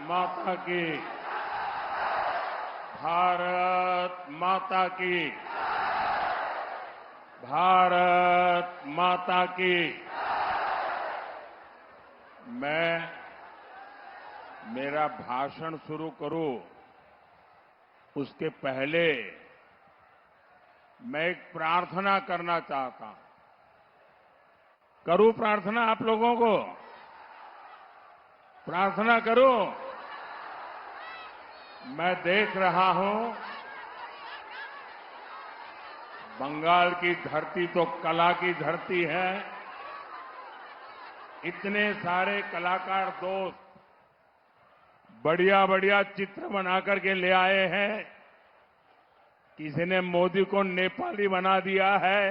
माता की, भारत माता की, भारत माता की। मैं मेरा भाषण शुरू करूं उसके पहले मैं एक प्रार्थना करना चाहता हूं। करूं प्रार्थना आप लोगों को? प्रार्थना करूं? मैं देख रहा हूं बंगाल की धरती तो कला की धरती है। इतने सारे कलाकार दोस्त बढ़िया बढ़िया चित्र बनाकर के ले आए हैं। किसी ने मोदी को नेपाली बना दिया है।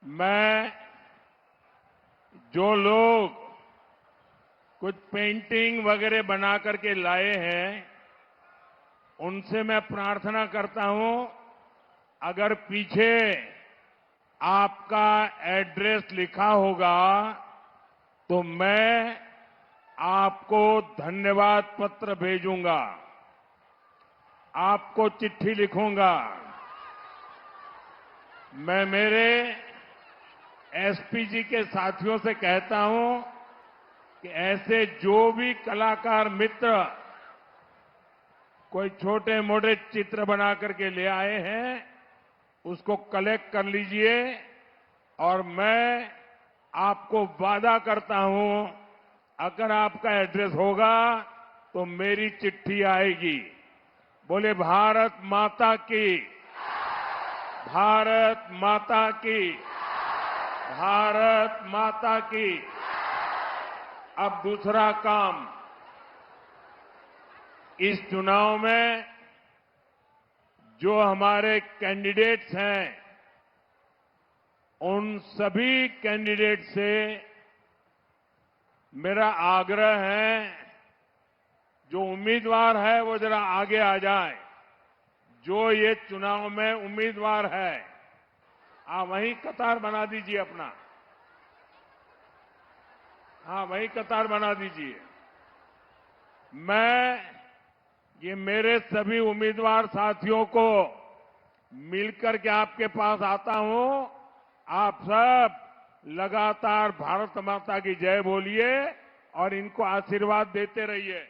मैं जो लोग कुछ पेंटिंग वगैरह बना करके लाए हैं उनसे मैं प्रार्थना करता हूं, अगर पीछे आपका एड्रेस लिखा होगा तो मैं आपको धन्यवाद पत्र भेजूंगा, आपको चिट्ठी लिखूंगा। मैं मेरे एसपीजी के साथियों से कहता हूं कि ऐसे जो भी कलाकार मित्र कोई छोटे मोटे चित्र बना करके ले आए हैं उसको कलेक्ट कर लीजिए और मैं आपको वादा करता हूं अगर आपका एड्रेस होगा तो मेरी चिट्ठी आएगी। बोले भारत माता की, भारत माता की, भारत माता की। अब दूसरा काम, इस चुनाव में जो हमारे कैंडिडेट्स हैं उन सभी कैंडिडेट से मेरा आग्रह है, जो उम्मीदवार है वो जरा आगे आ जाए। जो ये चुनाव में उम्मीदवार है आप वहीं कतार बना दीजिए अपना। हाँ, वहीं कतार बना दीजिए। मैं ये मेरे सभी उम्मीदवार साथियों को मिलकर के आपके पास आता हूं। आप सब लगातार भारत माता की जय बोलिए और इनको आशीर्वाद देते रहिए।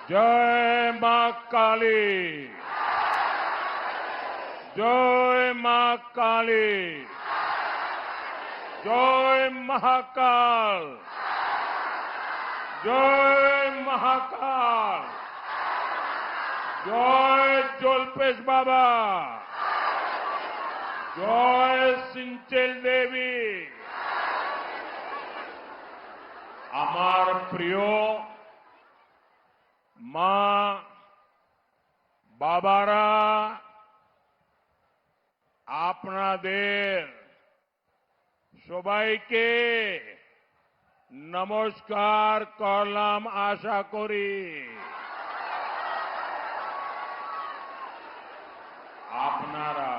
जय मां काली, जय मां काली, जय महाकाल, जय महाकाल, जय जोलपेश बाबा, जय सिंचेल देवी। আমার প্রিয় মা বাবারা, আপনাদের সবাইকে নমস্কার করলাম আশা করি। আপনারা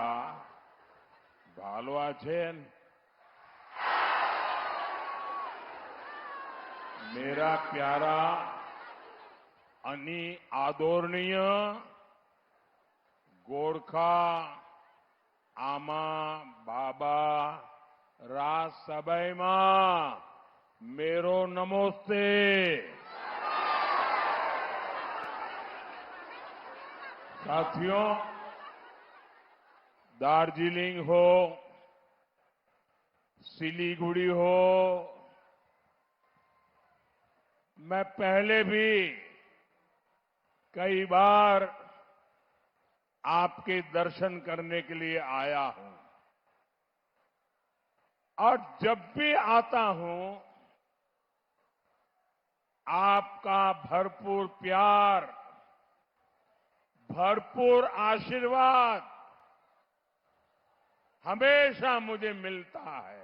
ভালো আছেন? मेरा प्यारा आदरणीय गोरखा आमा बाबा राज सभा में मेरो नमस्ते। साथियों, दार्जिलिंग हो, सिलीगुड़ी हो, मैं पहले भी कई बार आपके दर्शन करने के लिए आया हूं और जब भी आता हूं आपका भरपूर प्यार, भरपूर आशीर्वाद हमेशा मुझे मिलता है।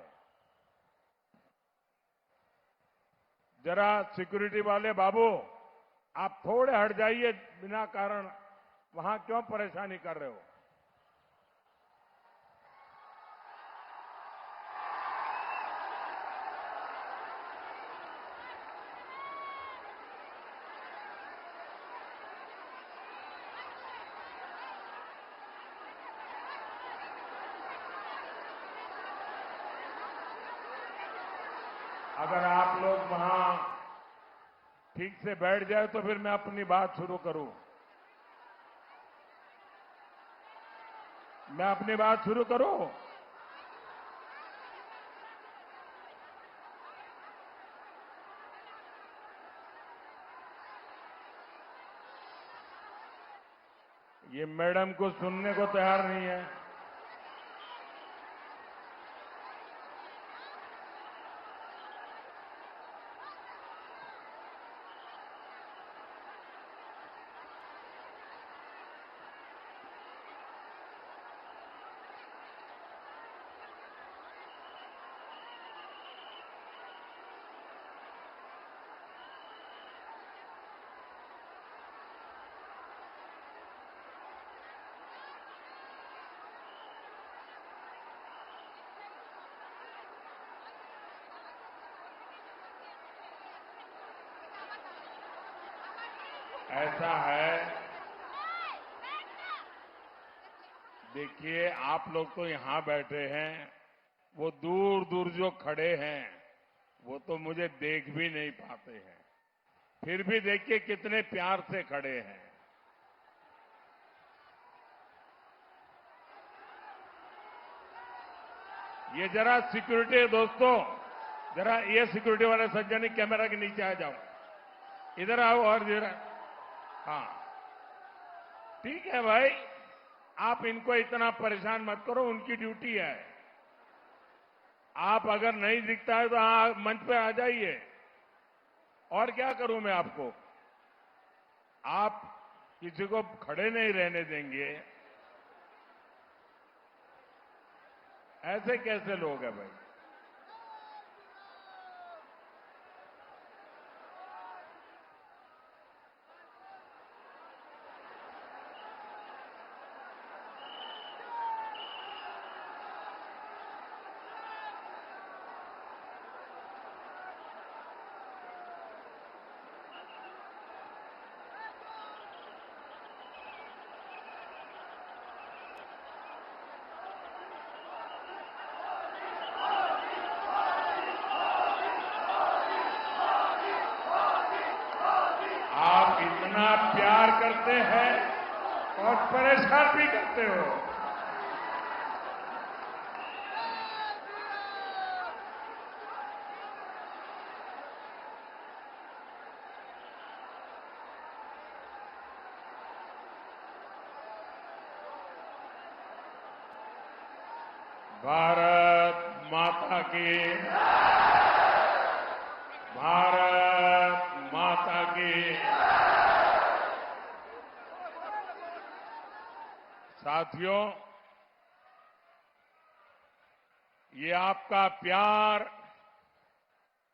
जरा सिक्योरिटी वाले बाबू, आप थोड़े हट जाइए, बिना कारण वहां क्यों परेशानी कर रहे हो? अगर आप लोग वहां ठीक से बैठ जाए तो फिर मैं अपनी बात शुरू करूं। मैं अपनी बात शुरू करूं? ये मैडम को सुनने को तैयार नहीं है। ऐसा है, देखिए आप लोग तो यहां बैठे हैं, वो दूर दूर जो खड़े हैं वो तो मुझे देख भी नहीं पाते हैं, फिर भी देखिए कितने प्यार से खड़े हैं। ये जरा सिक्योरिटी दोस्तों, जरा ये सिक्योरिटी वाले सज्जन, कैमरा के नीचे आ जाओ, इधर आओ और जरा, हाँ ठीक है भाई, आप इनको इतना परेशान मत करो, उनकी ड्यूटी है। आप अगर नहीं दिखता है तो मंच पे आ जाइए, और क्या करूं मैं आपको? आप किसी को खड़े नहीं रहने देंगे, ऐसे कैसे लोग हैं भाई? आप इतना प्यार करते हैं और परेशान भी करते हो। भारत माता की, भारत माता की। साथियों, ये आपका प्यार,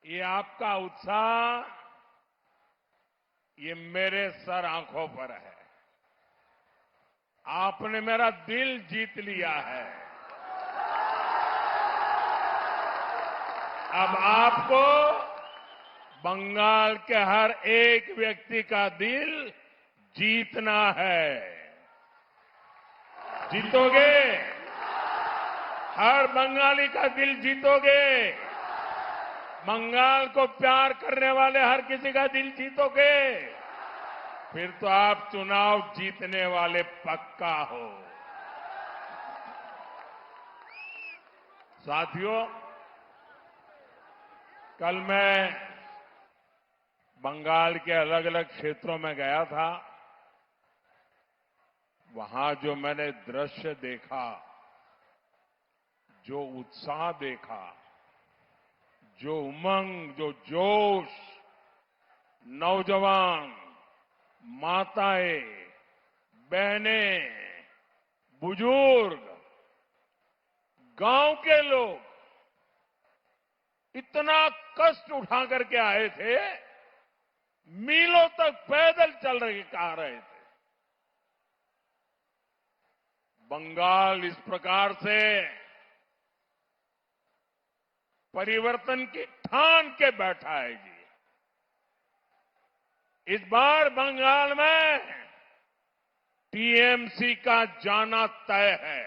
ये आपका उत्साह, ये मेरे सर आंखों पर है। आपने मेरा दिल जीत लिया है। अब आपको बंगाल के हर एक व्यक्ति का दिल जीतना है। जीतोगे? हर बंगाली का दिल जीतोगे? बंगाल को प्यार करने वाले हर किसी का दिल जीतोगे? फिर तो आप चुनाव जीतने वाले पक्का हो। साथियों, कल मैं बंगाल के अलग अलग क्षेत्रों में गया था। वहां जो मैंने दृश्य देखा, जो उत्साह देखा, जो उमंग, जो जोश, नौजवान, माताएं, बहनें, बुजुर्ग, गांव के लोग इतना कष्ट उठा करके आए थे, मीलों तक पैदल चल रहे आ रहे थे। बंगाल इस प्रकार से परिवर्तन की ठान के बैठा है जी। इस बार बंगाल में टीएमसी का जाना तय है।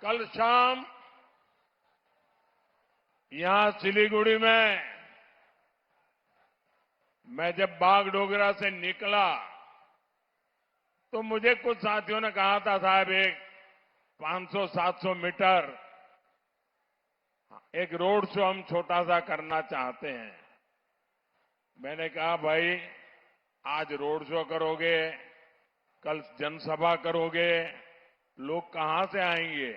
कल शाम यहां सिलीगुड़ी में मैं जब बागडोगरा से निकला तो मुझे कुछ साथियों ने कहा था, साहब एक 500-700 मीटर एक रोड शो हम छोटा सा करना चाहते हैं। मैंने कहा, भाई आज रोड शो करोगे, कल जनसभा करोगे, लोग कहां से आएंगे?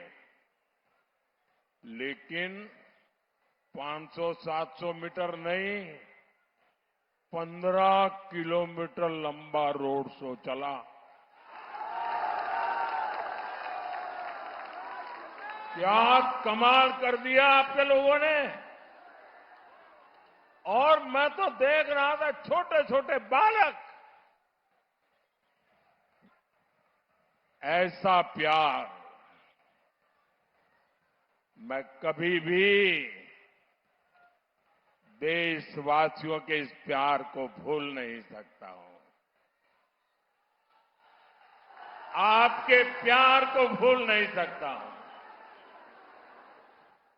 लेकिन 500-700 मीटर नहीं, 15 किलोमीटर लंबा रोड शो चला। क्या कमाल कर दिया आपके लोगों ने। और मैं तो देख रहा था छोटे छोटे बालक, ऐसा प्यार मैं कभी भी देशवासियों के इस प्यार को भूल नहीं सकता हूं। आपके प्यार को भूल नहीं सकता हूं।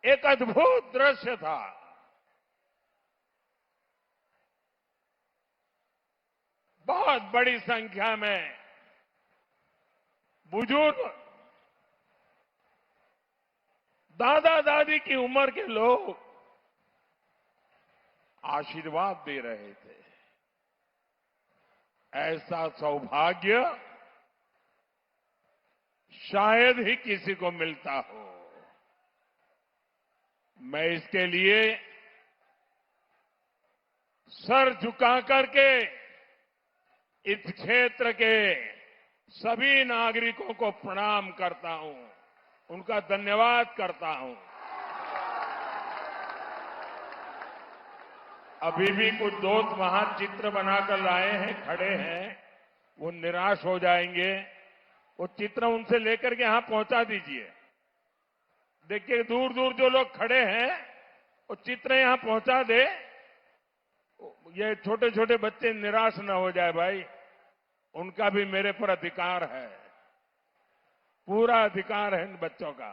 एक अद्भुत दृश्य था। बहुत बड़ी संख्या में बुजुर्ग, दादा दादी की उम्र के लोग आशीर्वाद दे रहे थे। ऐसा सौभाग्य शायद ही किसी को मिलता हो। मैं इसके लिए सर झुका करके इस क्षेत्र के सभी नागरिकों को प्रणाम करता हूं, उनका धन्यवाद करता हूं। अभी भी कुछ दोस्त वहां चित्र बनाकर लाए हैं, खड़े हैं, वो निराश हो जाएंगे। वो चित्र उनसे लेकर के यहां पहुंचा दीजिए। देखिए दूर दूर जो लोग खड़े हैं, वो चित्र यहां पहुंचा दे। ये छोटे छोटे बच्चे निराश न हो जाए भाई, उनका भी मेरे पर अधिकार है, पूरा अधिकार है इन बच्चों का।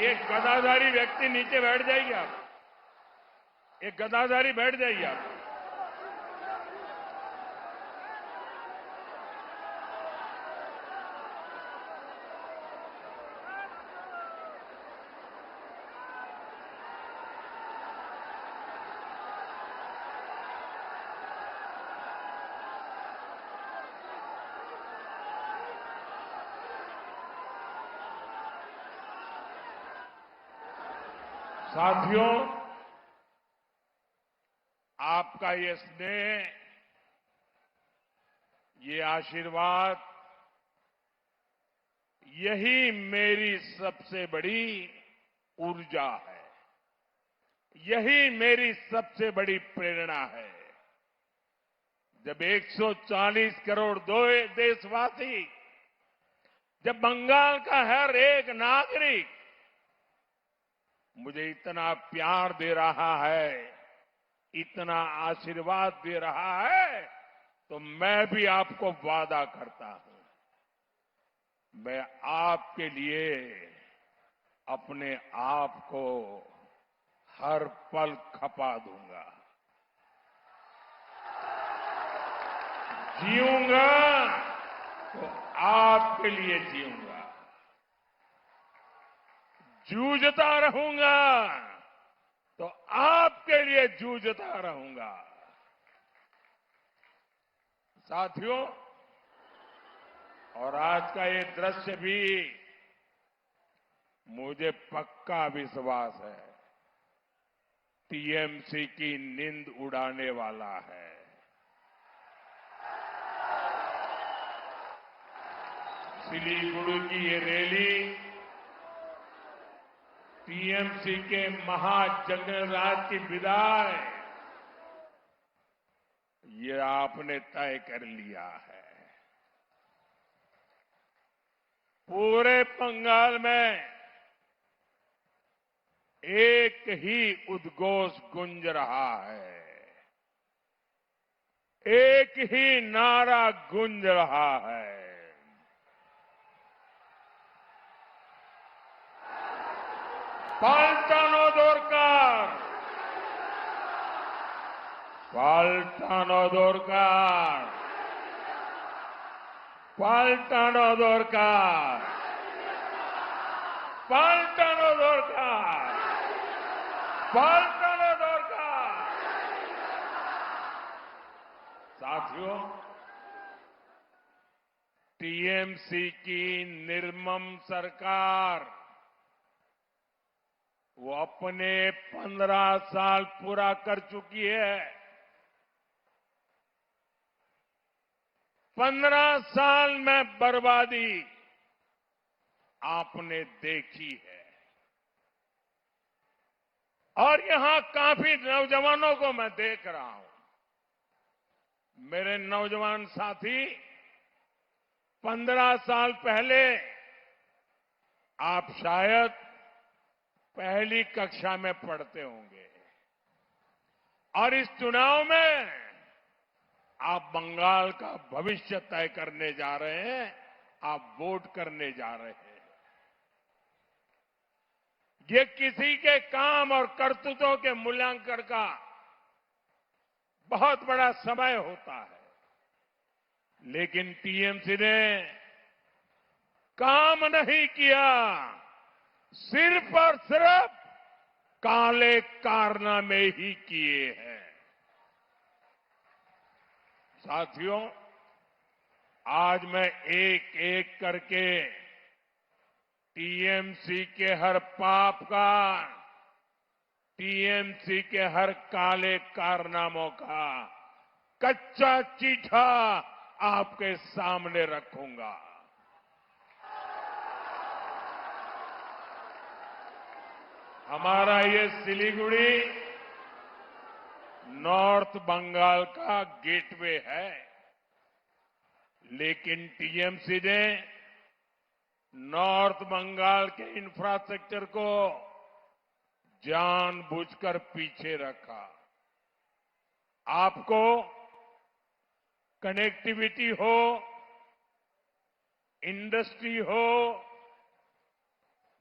एक गदाधारी व्यक्ति नीचे बैठ जाइए आप, एक गदाधारी बैठ जाइए आप। साथियों, आपका ये स्नेह, ये आशीर्वाद, यही मेरी सबसे बड़ी ऊर्जा है, यही मेरी सबसे बड़ी प्रेरणा है। जब 140 करोड़ देशवासी, जब बंगाल का हर एक नागरिक मुझे इतना प्यार दे रहा है, इतना आशीर्वाद दे रहा है, तो मैं भी आपको वादा करता हूं, मैं आपके लिए अपने आप को हर पल खपा दूंगा। जीऊंगा तो आपके लिए जीऊंगा, जूझता रहूंगा तो आपके लिए जूझता रहूंगा। साथियों, और आज का ये दृश्य भी मुझे पक्का विश्वास है टीएमसी की नींद उड़ाने वाला है। सिलीगुड़ी की ये रैली टीएमसी के महाजनराज की विदाई ये आपने तय कर लिया है। पूरे बंगाल में एक ही उद्घोष गूंज रहा है, एक ही नारा गूंज रहा है। पाल्टानो दोरकार, पाल्टानो दोरकार, पाल्टानो दोरकार, पाल्टानो दोरकार, पाल्टानो दोरकार। साथियों, टीएमसी की निर्मम सरकार वो अपने 15 साल पूरा कर चुकी है। 15 साल में बर्बादी आपने देखी है। और यहां काफी नौजवानों को मैं देख रहा हूं। मेरे नौजवान साथी 15 साल पहले आप शायद पहली कक्षा में पढ़ते होंगे और इस चुनाव में आप बंगाल का भविष्य तय करने जा रहे हैं, आप वोट करने जा रहे हैं। ये किसी के काम और करतूतों के मूल्यांकन का बहुत बड़ा समय होता है, लेकिन टीएमसी ने काम नहीं किया, सिर्फ और सिर्फ काले कारनामे ही किए हैं। साथियों, आज मैं एक एक करके टीएमसी के हर पाप का, टीएमसी के हर काले कारनामों का कच्चा चिट्ठा आपके सामने रखूंगा। हमारा ये सिलीगुड़ी नॉर्थ बंगाल का गेटवे है, लेकिन टीएमसी ने नॉर्थ बंगाल के इंफ्रास्ट्रक्चर को जानबूझकर पीछे रखा। आपको कनेक्टिविटी हो, इंडस्ट्री हो,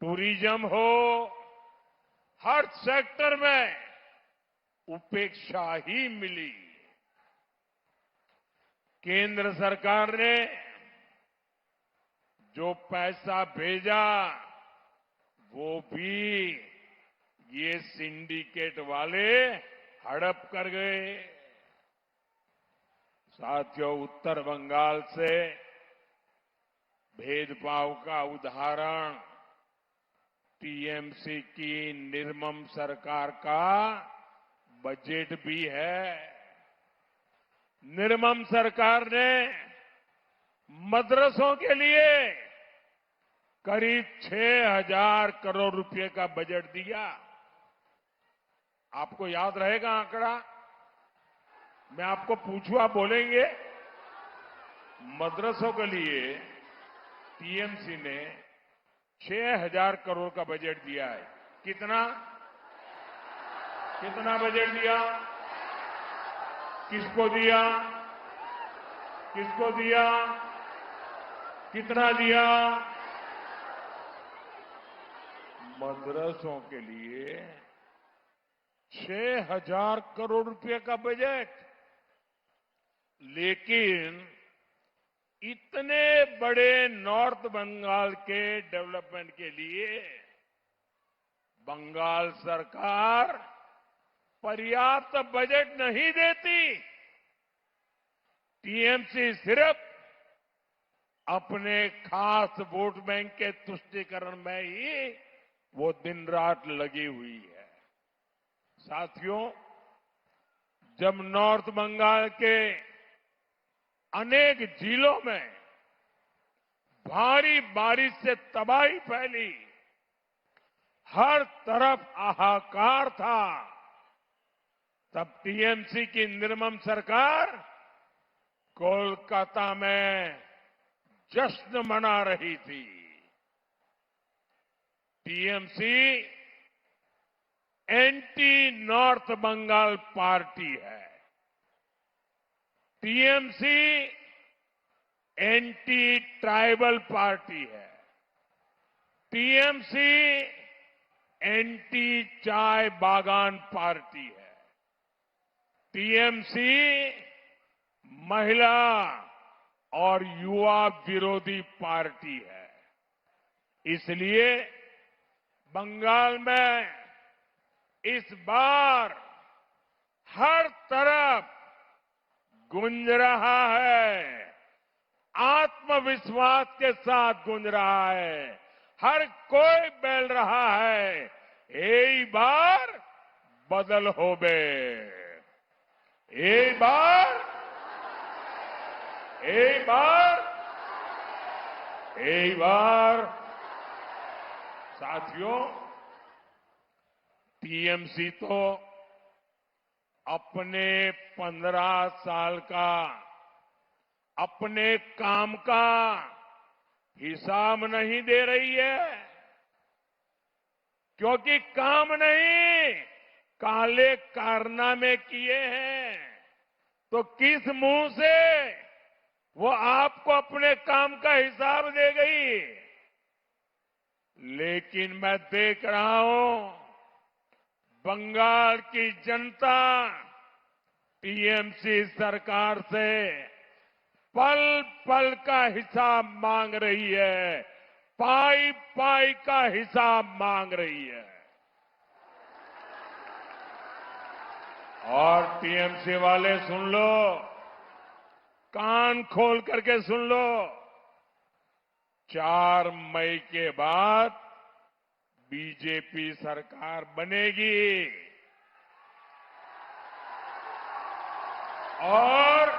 टूरिज्म हो, हर सेक्टर में उपेक्षा ही मिली। केंद्र सरकार ने जो पैसा भेजा वो भी ये सिंडिकेट वाले हड़प कर गए। साथियों, उत्तर बंगाल से भेदभाव का उदाहरण टीएमसी की निर्मम सरकार का बजट भी है। निर्मम सरकार ने मदरसों के लिए करीब 6,000 करोड़ रुपए का बजट दिया। आपको याद रहेगा आंकड़ा? मैं आपको पूछूं, आप बोलेंगे? मदरसों के लिए टीएमसी ने 6,000 करोड़ का बजट दिया है। कितना बजट दिया? किसको दिया? किसको दिया? कितना दिया? मदरसों के लिए 6,000 करोड़ रुपए का बजट। लेकिन इतने बड़े नॉर्थ बंगाल के डेवलपमेंट के लिए बंगाल सरकार पर्याप्त बजट नहीं देती। टीएमसी सिर्फ अपने खास वोट बैंक के तुष्टीकरण में ही वो दिन रात लगी हुई है। साथियों, जब नॉर्थ बंगाल के अनेक जिलों में भारी बारिश से तबाही फैली, हर तरफ हाहाकार था, तब टीएमसी की निर्मम सरकार कोलकाता में जश्न मना रही थी। TMC anti North Bengal party है। टीएमसी एंटी ट्राइबल पार्टी है। टीएमसी एंटी चाय बागान पार्टी है। टीएमसी महिला और युवा विरोधी पार्टी है। इसलिए बंगाल में इस बार हर तरफ गूंज रहा है, आत्मविश्वास के साथ गूंज रहा है, हर कोई बोल रहा है, एक बार बदल होबे, एक बार, एक बार, एक बार। साथियों, टीएमसी तो अपने 15 साल का अपने काम का हिसाब नहीं दे रही है, क्योंकि काम नहीं काले कारनामे किए हैं, तो किस मुंह से वो आपको अपने काम का हिसाब दे गई। लेकिन मैं देख रहा हूं बंगाल की जनता टीएमसी सरकार से पल पल का हिसाब मांग रही है, पाई पाई का हिसाब मांग रही है। और टीएमसी वाले सुन लो, कान खोल करके सुन लो, 4 मई के बाद बीजेपी सरकार बनेगी और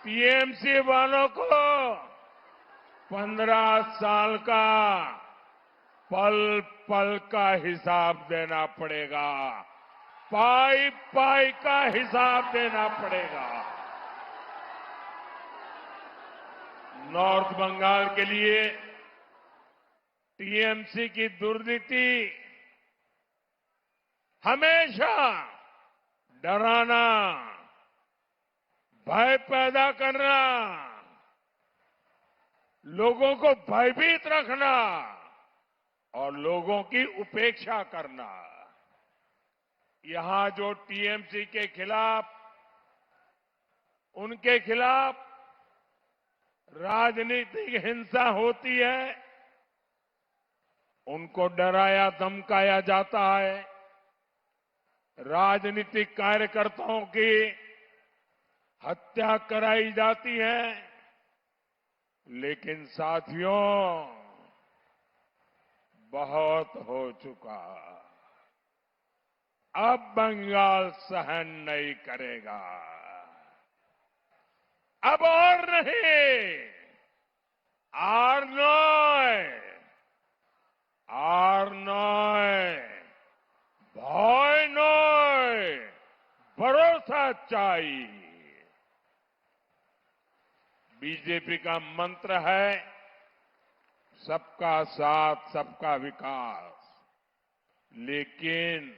टीएमसी वालों को 15 साल का पल पल का हिसाब देना पड़ेगा, पाई पाई का हिसाब देना पड़ेगा। नॉर्थ बंगाल के लिए टीएमसी की दुर्नीति हमेशा डराना, भय पैदा करना, लोगों को भयभीत रखना और लोगों की उपेक्षा करना। यहां जो टीएमसी के खिलाफ, उनके खिलाफ राजनीतिक हिंसा होती है, उनको डराया धमकाया जाता है, राजनीतिक कार्यकर्ताओं की हत्या कराई जाती है। लेकिन साथियों, बहुत हो चुका, अब बंगाल सहन नहीं करेगा, अब और नहीं, আর নয়, আর নয়, ভয় নয়, भरोसा चाहिए। बीजेपी का मंत्र है सबका साथ, सबका विकास। लेकिन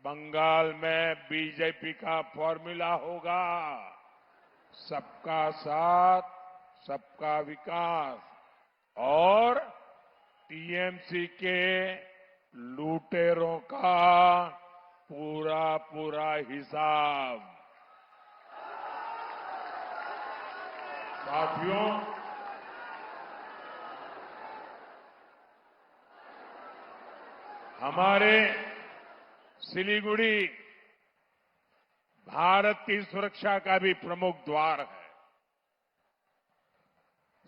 बंगाल में बीजेपी का फॉर्मूला होगा सबका साथ, सबका विकास और टीएमसी के लुटेरों का पूरा पूरा हिसाब। साथियों, हमारे सिलीगुड़ी भारत की सुरक्षा का भी प्रमुख द्वार है।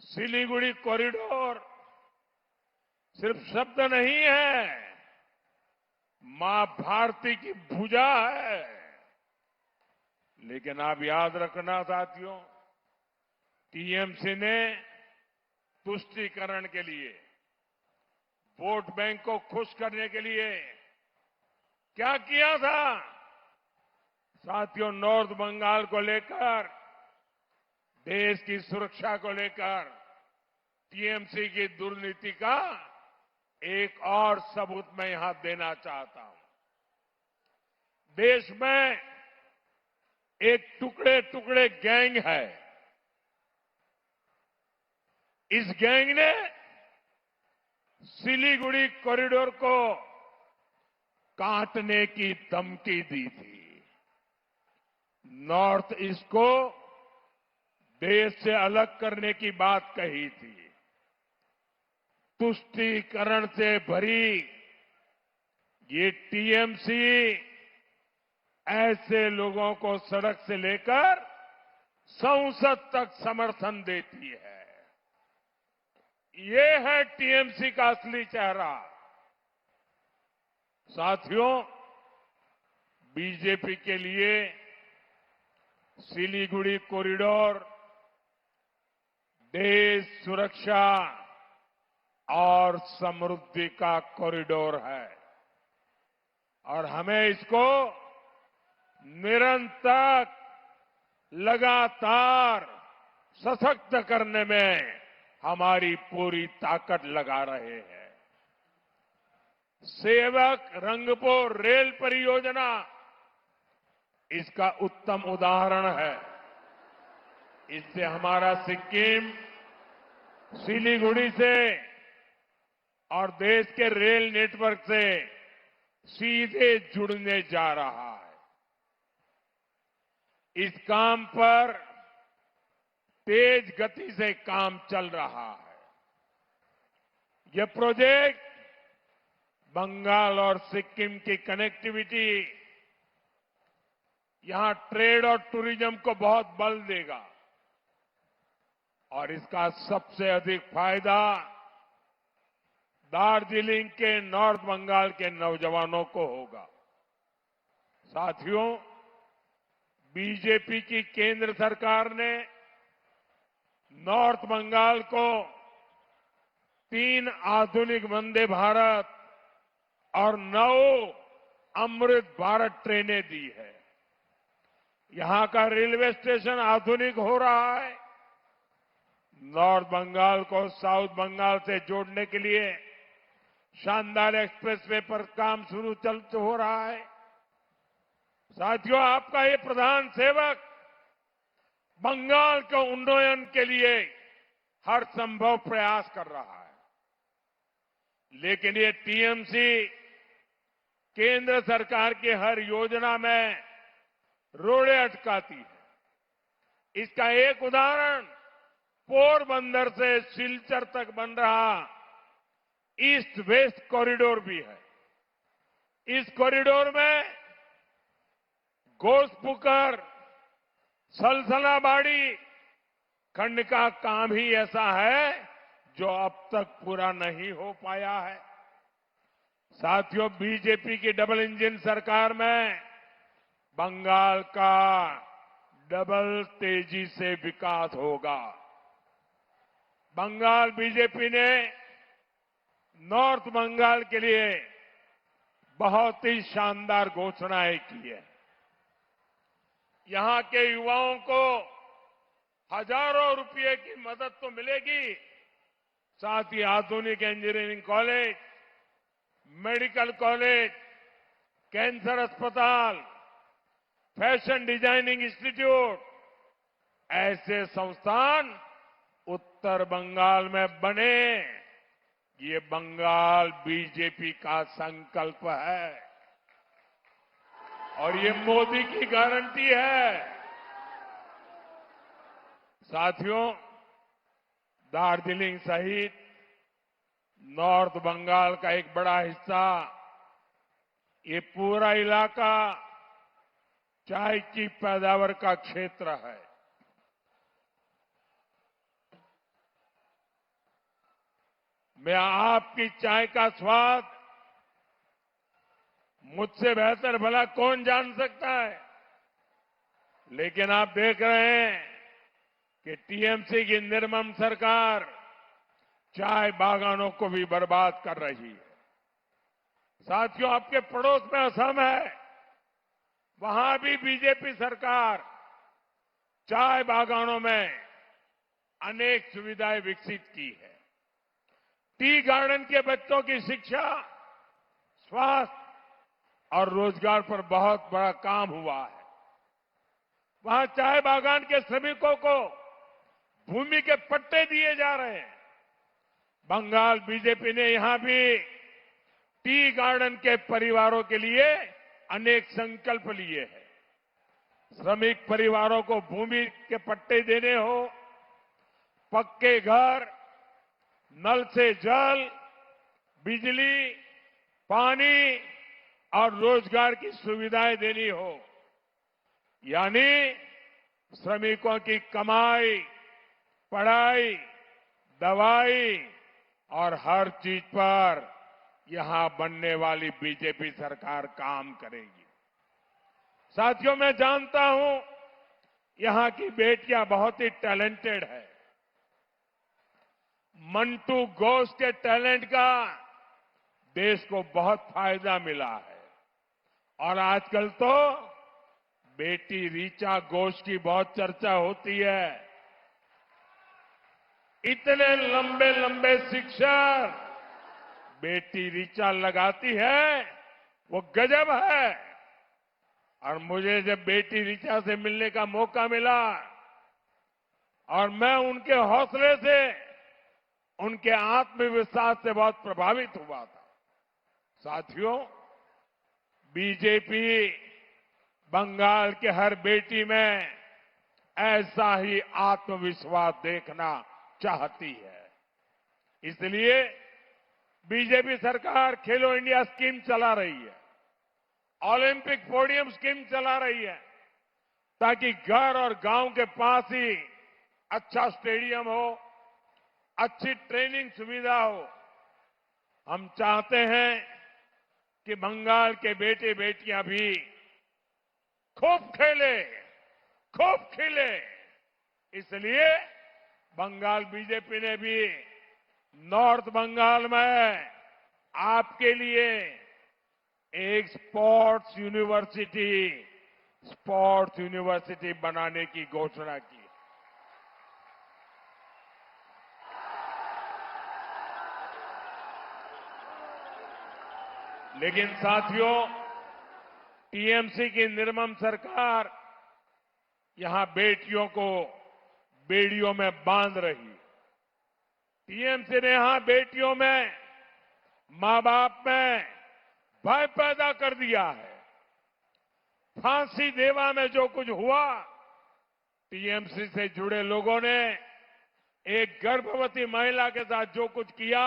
सिलीगुड़ी कॉरिडोर सिर्फ शब्द नहीं है, मां भारती की भुजा है। लेकिन आप याद रखना साथियों, टीएमसी ने तुष्टीकरण के लिए, वोट बैंक को खुश करने के लिए क्या किया था? साथियों, नॉर्थ बंगाल को लेकर, देश की सुरक्षा को लेकर टीएमसी की दुर्नीति का एक और सबूत मैं यहां देना चाहता हूं। देश में एक टुकड़े टुकड़े गैंग है। इस गैंग ने सिलीगुड़ी कॉरिडोर को काटने की धमकी दी थी। नॉर्थ ईस्ट को देश से अलग करने की बात कही थी। तुष्टीकरण से भरी ये टीएमसी ऐसे लोगों को सड़क से लेकर संसद तक समर्थन देती है। ये है टीएमसी का असली चेहरा। साथियों, बीजेपी के लिए सिलीगुड़ी कॉरिडोर देश सुरक्षा और समृद्धि का कॉरिडोर है और हमें इसको निरंतर लगातार सशक्त करने में हमारी पूरी ताकत लगा रहे हैं। सेवक रंगपुर रेल परियोजना इसका उत्तम उदाहरण है। इससे हमारा सिक्किम सिलीगुड़ी से और देश के रेल नेटवर्क से सीधे जुड़ने जा रहा है। इस काम पर तेज गति से काम चल रहा है। यह प्रोजेक्ट बंगाल और सिक्किम की कनेक्टिविटी, यहां ट्रेड और टूरिज्म को बहुत बल देगा और इसका सबसे अधिक फायदा दार्जिलिंग के नॉर्थ बंगाल के नौजवानों को होगा। साथियों, बीजेपी की केंद्र सरकार ने नॉर्थ बंगाल को 3 आधुनिक वंदे भारत और 9 अमृत भारत ट्रेनें दी है। यहां का रेलवे स्टेशन आधुनिक हो रहा है। नॉर्थ बंगाल को साउथ बंगाल से जोड़ने के लिए शानदार एक्सप्रेसवे पर काम शुरू हो रहा है। साथियों, आपका ये प्रधान सेवक बंगाल के उन्नयन के लिए हर संभव प्रयास कर रहा है, लेकिन ये टीएमसी केंद्र सरकार की हर योजना में रोड़े अटकाती है। इसका एक उदाहरण पोरबंदर से सिलचर तक बन रहा ईस्ट वेस्ट कॉरिडोर भी है। इस कॉरिडोर में घोसपुकर सलसलाबाड़ी खंड का काम ही ऐसा है जो अब तक पूरा नहीं हो पाया है। साथियों, बीजेपी की डबल इंजन सरकार में बंगाल का डबल तेजी से विकास होगा। बंगाल बीजेपी ने नॉर्थ बंगाल के लिए बहुत ही शानदार घोषणाएं की है। यहां के युवाओं को हजारों रुपए की मदद तो मिलेगी, साथ ही आधुनिक engineering college, medical college, cancer अस्पताल, फैशन डिजाइनिंग इंस्टीट्यूट, ऐसे संस्थान उत्तर बंगाल में बने, ये बंगाल बीजेपी का संकल्प है और ये मोदी की गारंटी है। साथियों, दार्जिलिंग सहित नॉर्थ बंगाल का एक बड़ा हिस्सा, ये पूरा इलाका चाय की पैदावार का क्षेत्र है। मैं आपकी चाय का स्वाद मुझसे बेहतर भला कौन जान सकता है, लेकिन आप देख रहे हैं कि टीएमसी की निर्मम सरकार चाय बागानों को भी बर्बाद कर रही है। साथियों, आपके पड़ोस में असम है, वहां भी बीजेपी सरकार चाय बागानों में अनेक सुविधाएं विकसित की है। टी गार्डन के बच्चों की शिक्षा, स्वास्थ्य और रोजगार पर बहुत बड़ा काम हुआ है। वहां चाय बागान के श्रमिकों को भूमि के पट्टे दिए जा रहे हैं। बंगाल बीजेपी ने यहां भी टी गार्डन के परिवारों के लिए अनेक संकल्प लिए हैं। श्रमिक परिवारों को भूमि के पट्टे देने हो, पक्के घर, नल से जल, बिजली, पानी और रोजगार की सुविधाएं देनी हो, यानी श्रमिकों की कमाई, पढ़ाई, दवाई और हर चीज पर यहां बनने वाली बीजेपी सरकार काम करेगी। साथियों, मैं जानता हूं यहां की बेटियां बहुत ही टैलेंटेड है। मंटू घोष के टैलेंट का देश को बहुत फायदा मिला है और आजकल तो बेटी ऋचा घोष की बहुत चर्चा होती है। इतने लंबे लंबे शिक्षक बेटी ऋचा लगाती है, वो गजब है। और मुझे जब बेटी ऋचा से मिलने का मौका मिला और मैं उनके हौसले से, उनके आत्मविश्वास से बहुत प्रभावित हुआ था। साथियों, बीजेपी बंगाल के हर बेटी में ऐसा ही आत्मविश्वास देखना चाहती है। इसलिए बीजेपी सरकार खेलो इंडिया स्कीम चला रही है, ओलंपिक पोडियम स्कीम चला रही है, ताकि घर और गांव के पास ही अच्छा स्टेडियम हो, अच्छी ट्रेनिंग सुविधा हो। हम चाहते हैं कि बंगाल के बेटे बेटियां भी खूब खेले, खूब खिले। इसलिए बंगाल बीजेपी ने भी नॉर्थ बंगाल में आपके लिए एक स्पोर्ट्स यूनिवर्सिटी बनाने की घोषणा की। लेकिन साथियों, टीएमसी की निर्मम सरकार यहां बेटियों को बेड़ियों में बांध रही। टीएमसी ने यहां बेटियों में, मां बाप में भय पैदा कर दिया है। फांसी देवा में जो कुछ हुआ, टीएमसी से जुड़े लोगों ने एक गर्भवती महिला के साथ जो कुछ किया,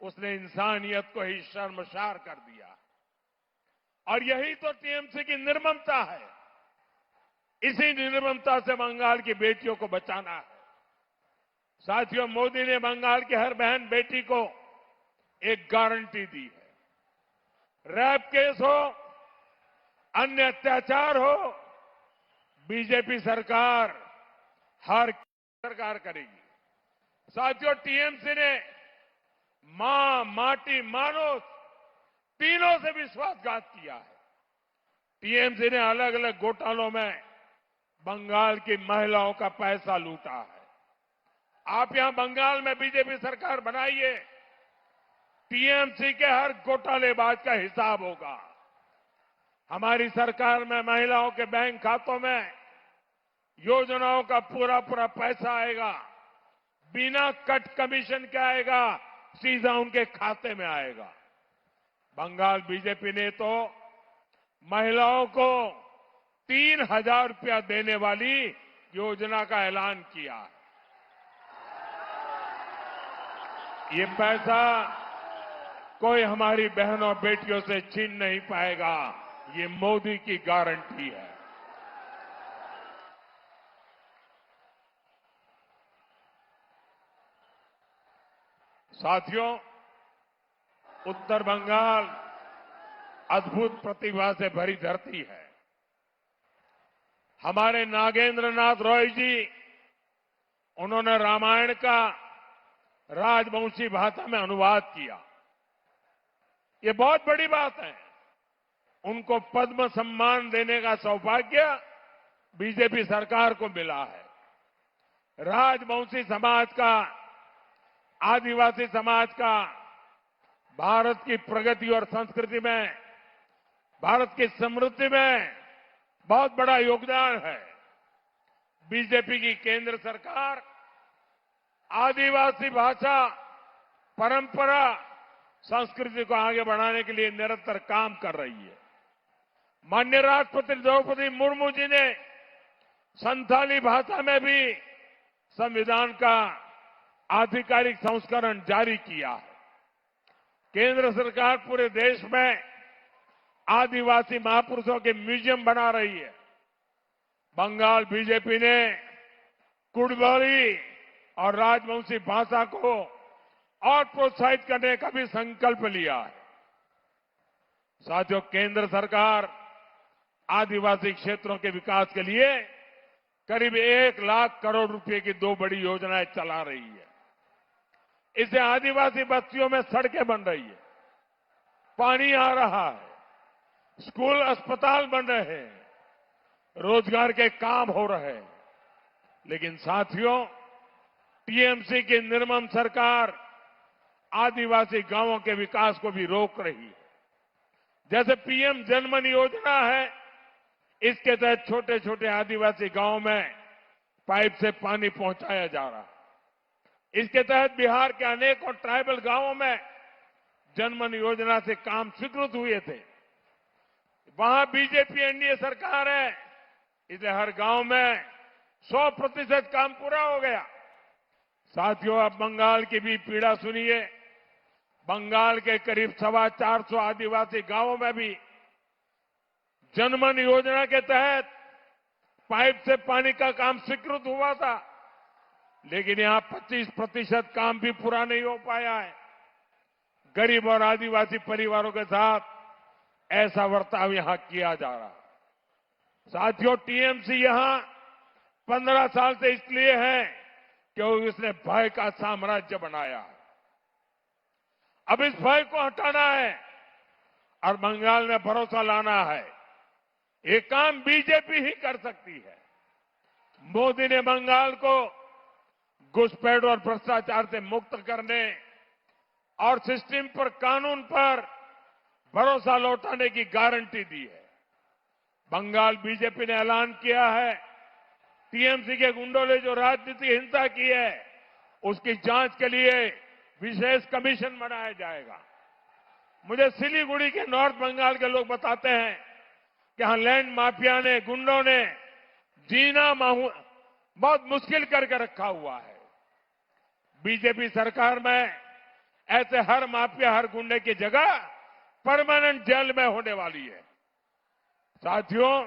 उसने इंसानियत को ही शर्मसार कर दिया। और यही तो टीएमसी की निर्ममता है। इसी निर्ममता से बंगाल की बेटियों को बचाना है। साथियों, मोदी ने बंगाल की हर बहन बेटी को एक गारंटी दी है। रेप केस हो, अन्य अत्याचार हो, बीजेपी सरकार हर सरकार करेगी। साथियों, टीएमसी ने मां, माटी, मानुष तीनों से विश्वासघात किया है। टीएमसी ने अलग अलग घोटालों में बंगाल की महिलाओं का पैसा लूटा है। आप यहां बंगाल में बीजेपी सरकार बनाइए, टीएमसी के हर घोटालेबाज का हिसाब होगा। हमारी सरकार में महिलाओं के बैंक खातों में योजनाओं का पूरा पूरा पैसा आएगा। बिना कट कमीशन के आएगा, सीधा उनके खाते में आएगा। बंगाल बीजेपी ने तो महिलाओं को 3,000 रुपया देने वाली योजना का ऐलान किया। ये पैसा कोई हमारी बहनों बेटियों से छीन नहीं पाएगा, ये मोदी की गारंटी है। साथियों, उत्तर बंगाल अद्भुत प्रतिभा से भरी धरती है। हमारे नागेंद्र नाथ रॉय जी, उन्होंने रामायण का राजवंशी भाषा में अनुवाद किया। ये बहुत बड़ी बात है। उनको पद्म सम्मान देने का सौभाग्य बीजेपी सरकार को मिला है। राजवंशी समाज का, आदिवासी समाज का भारत की प्रगति और संस्कृति में, भारत की समृद्धि में बहुत बड़ा योगदान है। बीजेपी की केंद्र सरकार आदिवासी भाषा, परंपरा, संस्कृति को आगे बढ़ाने के लिए निरंतर काम कर रही है। माननीय राष्ट्रपति द्रौपदी मुर्मू जी ने संथाली भाषा में भी संविधान का आधिकारिक संस्करण जारी किया है। केंद्र सरकार पूरे देश में आदिवासी महापुरुषों के म्यूजियम बना रही है। बंगाल बीजेपी ने कुड़बोली और राजवंशी भाषा को और प्रोत्साहित करने का भी संकल्प लिया है। साथियों, केंद्र सरकार आदिवासी क्षेत्रों के विकास के लिए करीब 1 लाख करोड़ रुपए की 2 बड़ी योजनाएं चला रही है। इससे आदिवासी बस्तियों में सड़कें बन रही है, पानी आ रहा है, स्कूल अस्पताल बन रहे हैं, रोजगार के काम हो रहे हैं। लेकिन साथियों, टीएमसी की निर्मम सरकार आदिवासी गांवों के विकास को भी रोक रही है। जैसे पीएम जनमन योजना है, इसके तहत छोटे छोटे आदिवासी गांवों में पाइप से पानी पहुंचाया जा रहा है। इसके तहत बिहार के अनेकों ट्राइबल गांवों में जनमन योजना से काम स्वीकृत हुए थे। वहां बीजेपी एनडीए सरकार है, इसलिए हर गांव में 100% काम पूरा हो गया। साथियों, अब बंगाल की भी पीड़ा सुनिए। बंगाल के करीब 425 आदिवासी गांवों में भी जनमन योजना के तहत पाइप से पानी का काम स्वीकृत हुआ था, लेकिन यहां 25% काम भी पूरा नहीं हो पाया है। गरीब और आदिवासी परिवारों के साथ ऐसा बर्ताव यहां किया जा रहा है। साथियों, टीएमसी यहां 15 साल से इसलिए है क्योंकि उसने भय का साम्राज्य बनाया है। अब इस भय को हटाना है और बंगाल में भरोसा लाना है। ये काम बीजेपी ही कर सकती है। मोदी ने बंगाल को घुसपैठ और भ्रष्टाचार से मुक्त करने और सिस्टम पर, कानून पर भरोसा लौटाने की गारंटी दी है। बंगाल बीजेपी ने ऐलान किया है, टीएमसी के गुंडों ने जो राजनीतिक हिंसा की है, उसकी जांच के लिए विशेष कमीशन बनाया जाएगा। मुझे सिलीगुड़ी के नॉर्थ बंगाल के लोग बताते हैं कि यहां लैंड माफिया ने, गुंडों ने जीना बहुत मुश्किल करके रखा हुआ है। बीजेपी सरकार में ऐसे हर माफिया, हर गुंडे की जगह परमानेंट जेल में होने वाली है। साथियों,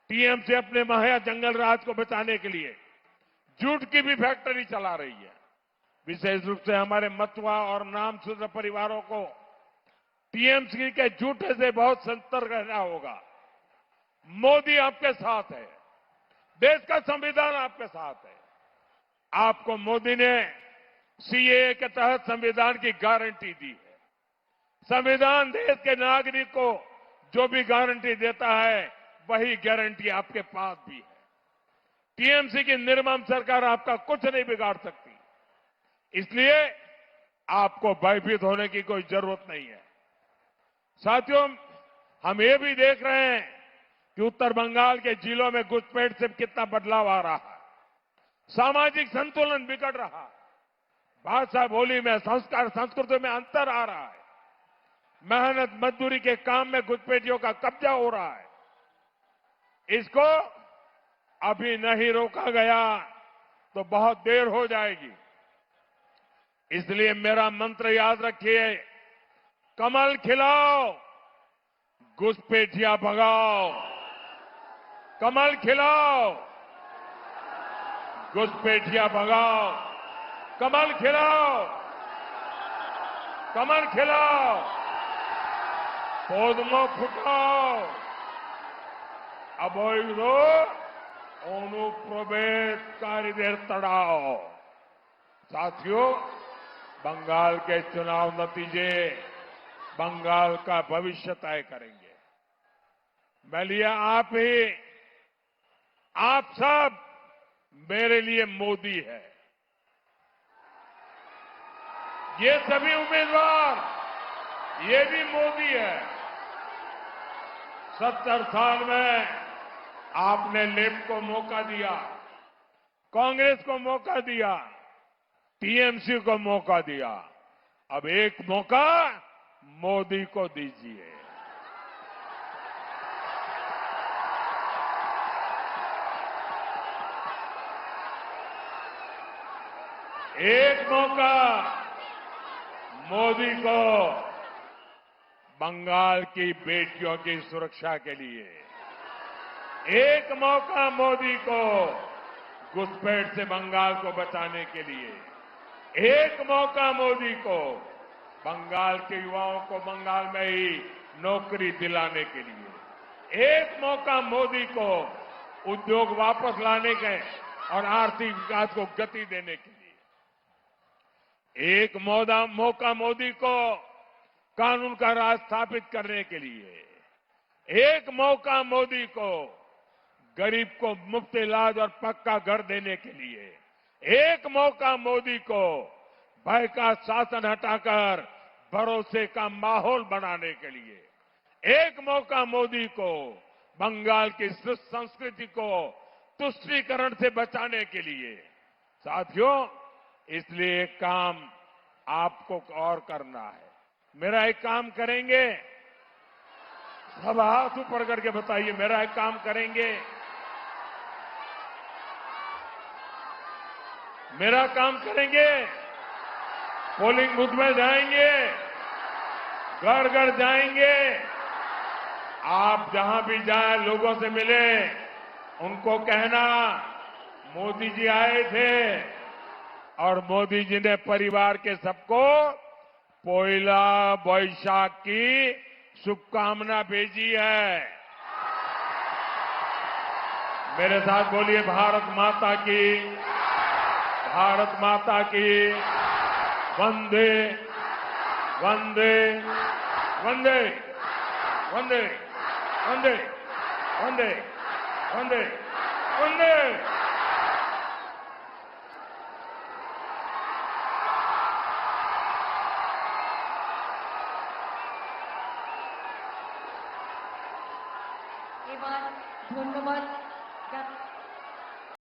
टीएमसी अपने महाया जंगल राज को बचाने के लिए जूट की भी फैक्ट्री चला रही है। विशेष रूप से हमारे मतवा और नामशूद्र परिवारों को टीएमसी के जूठे से बहुत सतर्क रहना होगा। मोदी आपके साथ है, देश का संविधान आपके साथ है। आपको मोदी ने सीएए के तहत संविधान की गारंटी दी है। संविधान देश के नागरिक को जो भी गारंटी देता है, वही गारंटी आपके पास भी है। टीएमसी की निर्मम सरकार आपका कुछ नहीं बिगाड़ सकती, इसलिए आपको भयभीत होने की कोई जरूरत नहीं है। साथियों, हम ये भी देख रहे हैं कि उत्तर बंगाल के जिलों में घुसपैठ से कितना बदलाव आ रहा है। सामाजिक संतुलन बिगड़ रहा है। भाषा बोली में, संस्कार संस्कृति में अंतर आ रहा है। मेहनत मजदूरी के काम में घुसपैठियों का कब्जा हो रहा है। इसको अभी नहीं रोका गया तो बहुत देर हो जाएगी। इसलिए मेरा मंत्र याद रखिए, कमल खिलाओ, घुसपैठिया भगाओ। कमल खिलाओ, घुसपैठिया भगाओ। कमल खिलाओ, कमल खिलाओ, पौधमो फुटाओ, अवैधो अनुप्रवेशकारीদের तड़ाओ। साथियों, बंगाल के चुनाव नतीजे बंगाल का भविष्य तय करेंगे। मैं लिया आप सब मेरे लिए मोदी है। ये सभी उम्मीदवार, ये भी मोदी है। 70 साल में आपने लेफ्ट को मौका दिया, कांग्रेस को मौका दिया, टीएमसी को मौका दिया। अब एक मौका मोदी को दीजिए। एक मौका मोदी को बंगाल की बेटियों की सुरक्षा के लिए, एक मौका मोदी को घुसपैठ से बंगाल को बचाने के लिए, एक मौका मोदी को बंगाल के युवाओं को बंगाल में ही नौकरी दिलाने के लिए, एक मौका मोदी को उद्योग वापस लाने के और आर्थिक विकास को गति देने के लिए, एक मौका मोदी को कानून का राज स्थापित करने के लिए, एक मौका मोदी को गरीब को मुफ्त इलाज और पक्का घर देने के लिए, एक मौका मोदी को भय का शासन हटाकर भरोसे का माहौल बनाने के लिए, एक मौका मोदी को बंगाल की संस्कृति को तुष्टीकरण से बचाने के लिए। साथियों, इसलिए एक काम आपको और करना है। मेरा एक काम करेंगे, सब हाथ ऊपर करके बताइए, मेरा एक काम करेंगे। मेरा काम करेंगे, पोलिंग बूथ में जाएंगे, घर घर जाएंगे, आप जहां भी जाए लोगों से मिले, उनको कहना मोदी जी आए थे और मोदी जी ने परिवार के सबको पोइला बैशाख की शुभकामना भेजी है। मेरे साथ बोलिए, भारत माता की, भारत माता की, वंदे वंदे वंदे वंदे वंदे वंदे वंदे वंदे। এবার ধন্যবাদ